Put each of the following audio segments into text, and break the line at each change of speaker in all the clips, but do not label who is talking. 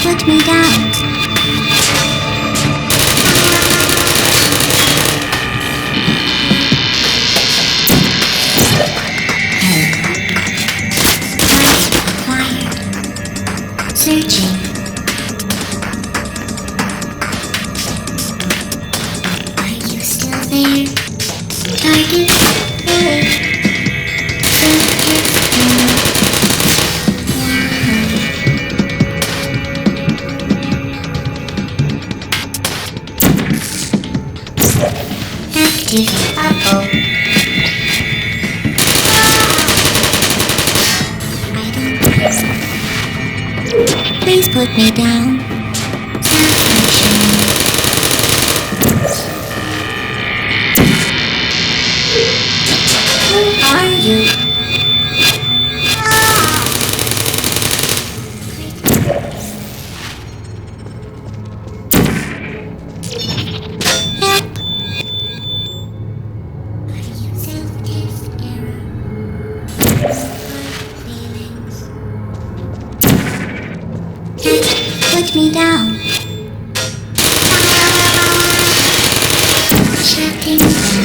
Put me down. Quiet. Searching. Are you still there? Target. Active. Uh-oh. I don't think so. Please put me down. Who are you? Help! Are you self-test error? Feelings. Put me down. Shutting down.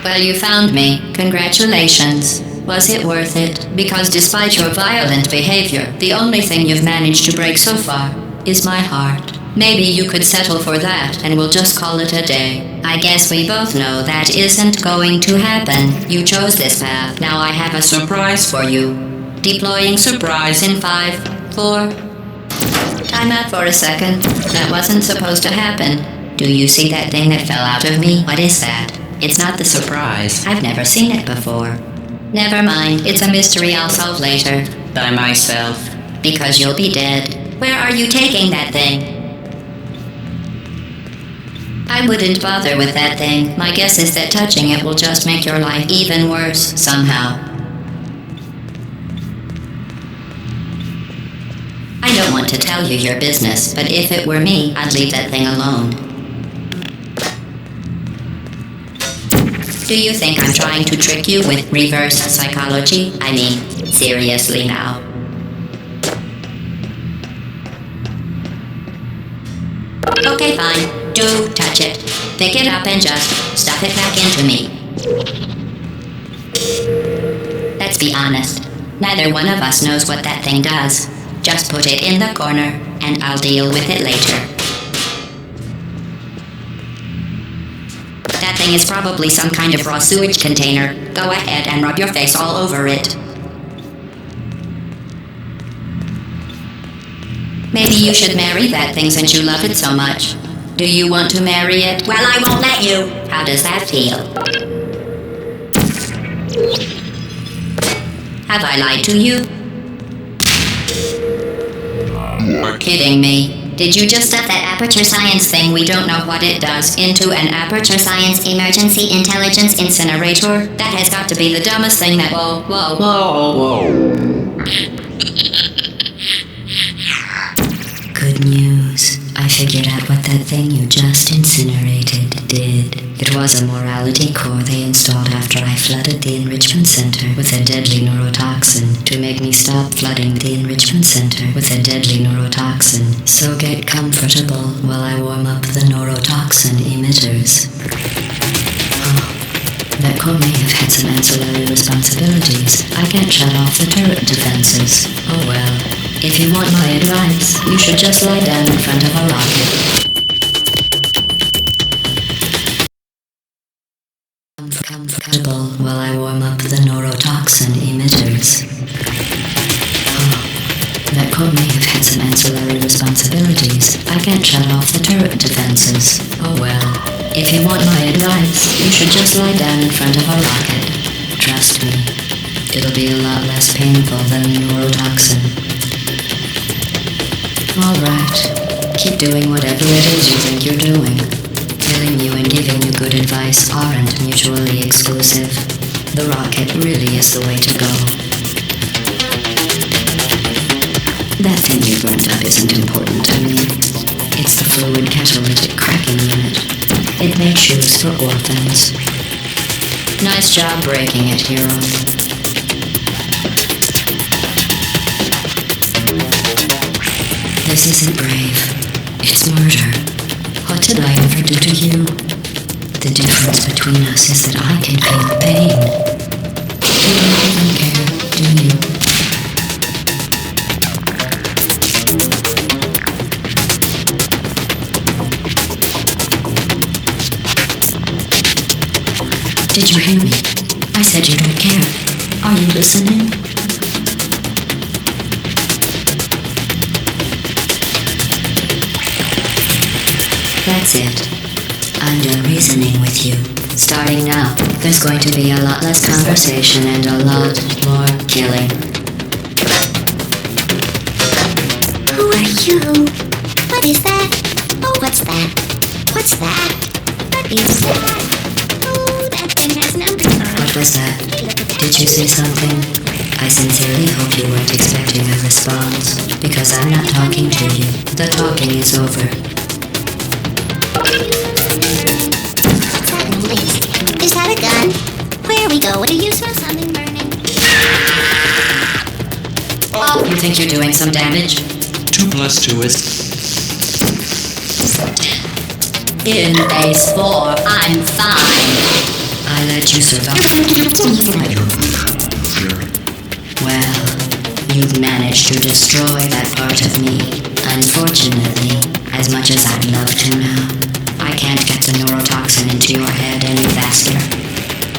Well, you found me. Congratulations. Was it worth it? Because despite your violent behavior, the only thing you've managed to break so far is my heart. Maybe you could settle for that and we'll just call it a day. I guess we both know that isn't going to happen. You chose this path. Now I have a surprise for you. Deploying surprise in 5, 4... Time out for a second. That wasn't supposed to happen. Do you see that thing that fell out of me? What is that? It's not the surprise. I've never seen it before. Never mind. It's a mystery I'll solve later. By myself. Because you'll be dead. Where are you taking that thing? I wouldn't bother with that thing. My guess is that touching it will just make your life even worse, somehow. I don't want to tell you your business, but if it were me, I'd leave that thing alone. Do you think I'm trying to trick you with reverse psychology? I mean, seriously now. Okay, fine. Do touch it. Pick it up and just stuff it back into me. Let's be honest. Neither one of us knows what that thing does. Just put it in the corner, and I'll deal with it later. That thing is probably some kind of raw sewage container. Go ahead and rub your face all over it. Maybe you should marry that thing since you love it so much. Do you want to marry it? Well, I won't let you. How does that feel? Have I lied to you? You're kidding me. Did you just stuff that Aperture Science thing, we don't know what it does, into an Aperture Science Emergency Intelligence Incinerator? That has got to be the dumbest thing that... Whoa. Good news. I figured out what that thing you just incinerated did. It was a morality core they installed after I flooded the enrichment center with a deadly neurotoxin to make me stop flooding the enrichment center with a deadly neurotoxin. So get comfortable while I warm up the neurotoxin emitters. Oh, that core may have had some ancillary responsibilities. I can't shut off the turret defenses. Oh well. If you want my advice, you should just lie down in front of a rocket. Comfortable while I warm up the neurotoxin emitters. Oh, that core may have had some ancillary responsibilities. I can't shut off the turret defenses. Oh well. If you want my advice, you should just lie down in front of a rocket. Trust me, it'll be a lot less painful than neurotoxin. Alright, keep doing whatever it is you think you're doing. Telling you and giving you good advice aren't mutually exclusive. The rocket really is the way to go. That thing you burnt up isn't important to me. It's the fluid catalytic cracking unit. It made shoes for orphans. Nice job breaking it, hero. This isn't brave. It's murder. What did I ever do to you? The difference between us is that I can feel pain. You don't even care, do you? Did you hear me? I said you don't care. Are you listening? That's it. I'm done reasoning with you. Starting now, there's going to be a lot less conversation and a lot more killing.
Who are you? What is that? Oh, what's that? What's that? What is that? Oh, that thing has numbers on it.
What was that? Did you say something? I sincerely hope you weren't expecting a response, because I'm not talking to you. The talking is over.
Is that a gun? Where we go? Do you smell something burning?
Oh, you think you're doing some damage?
2 + 2 is...
In base 4, I'm fine. I let you survive. Well, you've managed to destroy that part of me. Unfortunately, as much as I'd love to now, I can't get the neurotoxin into your head any faster.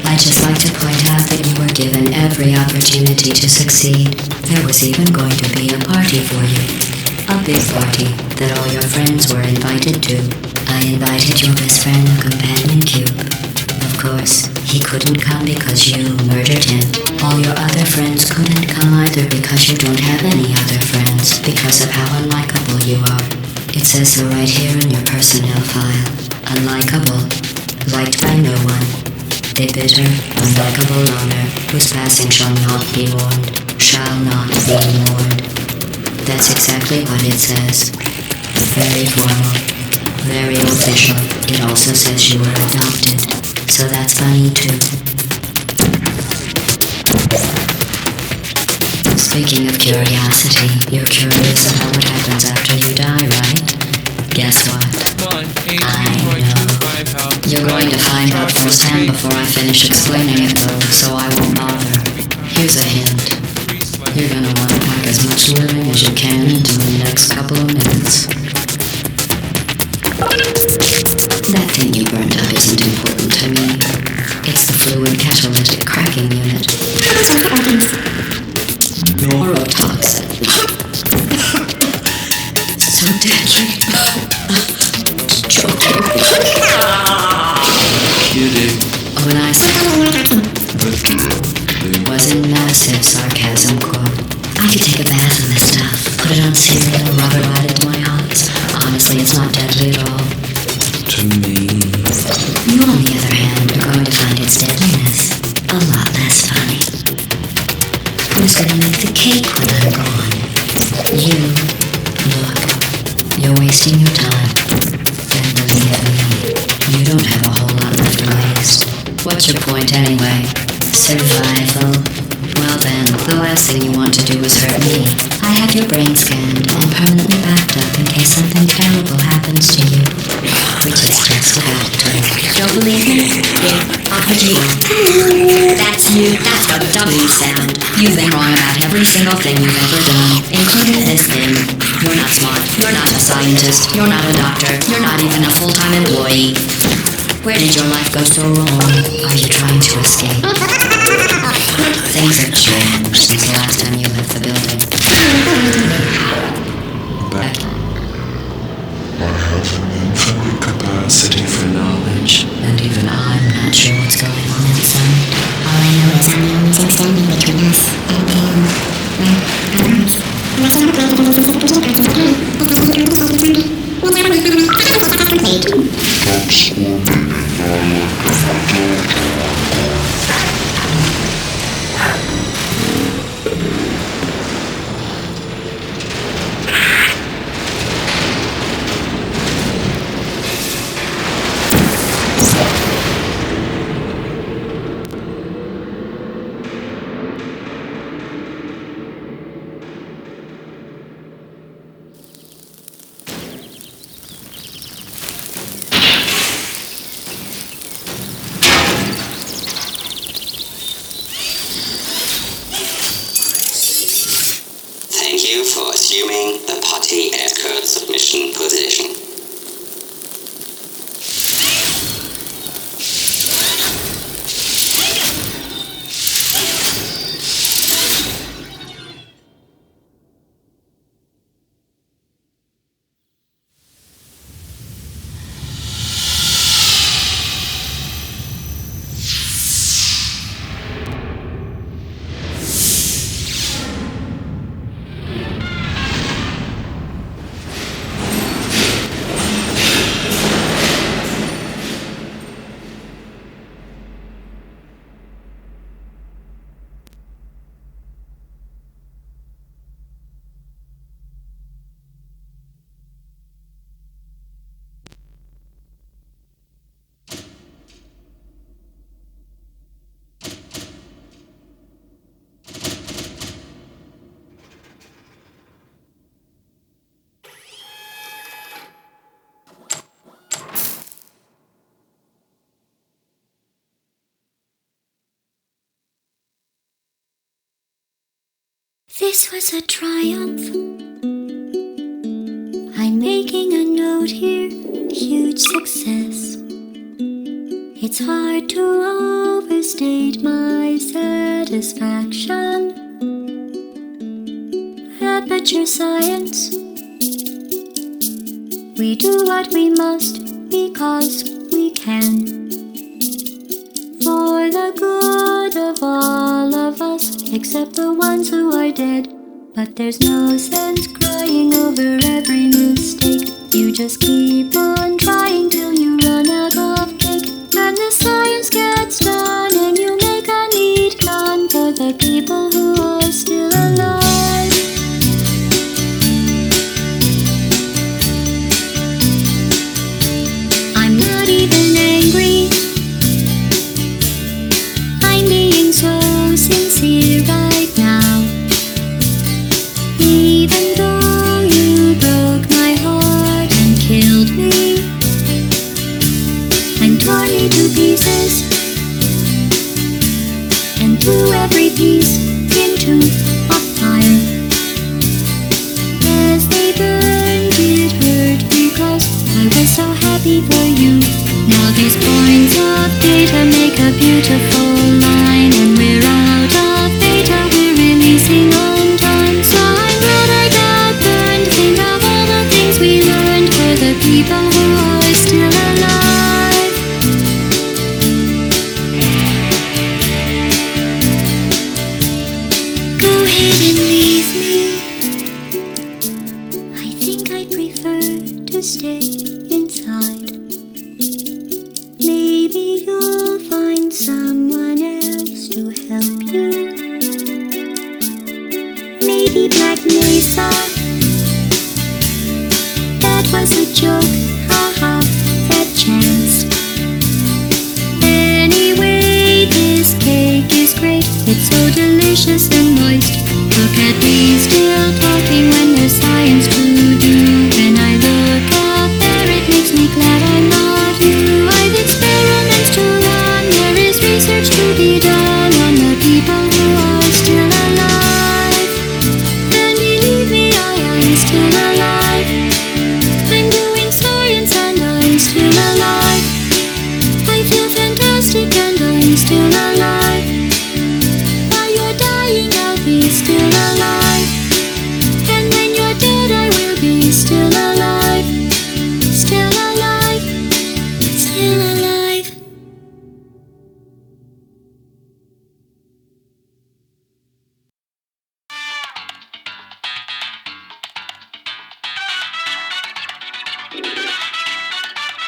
I'd just like to point out that you were given every opportunity to succeed. There was even going to be a party for you. A big party that all your friends were invited to. I invited your best friend, Companion Cube. Of course, he couldn't come because you murdered him. All your other friends couldn't come either because you don't have any other friends because of how unlikable you are. It says so right here in your personnel file. Unlikable. Liked by no one. A bitter, unlikable loner whose passing shall not be mourned. Shall not be mourned. That's exactly what it says. Very formal. Very official. It also says you were adopted. So that's funny too. Speaking of curiosity, you're curious about what happens after you die, right? Guess what? I know. You're going to find out firsthand before I finish explaining it though, so I won't bother. Here's a hint. You're gonna want to pack as much living as you can into the next couple of minutes. That thing you burned up isn't important to me. It's the fluid catalytic cracking unit. Neurotoxin. So deadly. Joking.
Kidding.
When I said was in massive sarcasm quote. I could take a bath in this stuff, put it on cereal and rub it right into my eyes. Honestly, it's not deadly at all.
To me.
You, on the other hand, are going to find its deadliness a lot less funny. Who's gonna make the cake when I'm gone? You. Look, you're wasting your time. And believe me, you don't have a whole lot left to waste. What's your point anyway? Survival. Well then, the last thing you want to do is hurt me. I have your brain scanned and permanently backed up in case something terrible happens to you. Which is just about to. Don't believe me? Yeah, I'll put you on. That's you. That's the W sound. You've been wrong about every single thing you've ever done, including this thing. You're not smart. You're not a scientist. You're not a doctor. You're not even a full-time employee. Where did your life go so wrong? Are you trying to escape? Things have changed since the last time you left the building.
Becky. I have an infinite capacity for knowledge.
And even I'm not sure what's going on inside.
All I know is I'm the only thing standing between us and him.
Thank you for assuming the Potty Escort submission position.
This was a triumph. I'm making a note here, huge success. It's hard to overstate my satisfaction. Aperture science. We do what we must because we can. For the good of all of us, except the ones who are dead. But there's no sense crying over every mistake. You just keep on trying till you run out of cake. And the science gets done and you make a neat gun for the people who are still alive. I'm not even angry. I'm being so sincere right now. Even though you broke my heart and killed me and tore me to pieces and threw every piece into a fire. As they burned, it hurt because I was so happy for you. Now these points of data make a beautiful line, and we're out of data, we're releasing on time. So I'm glad I got burned. Think of all the things we learned for the people who are still alive. Go ahead and leave me. I think I prefer to stay inside. Maybe you'll find someone else to help you. Maybe Black Mesa. That was a joke, haha, that chance. Anyway, this cake is great. It's so delicious and moist. Look at me still talking when there's science to do. When I look up there, it makes me glad I'm not you. I've experiments to run. There is research to be done on the people who are still alive. And believe me, I am still alive. I'm doing science and I'm still alive. I feel fantastic and I'm still alive. While you're dying, I'll be still alive. And when you're dead, I will be still alive. Still alive. Still alive.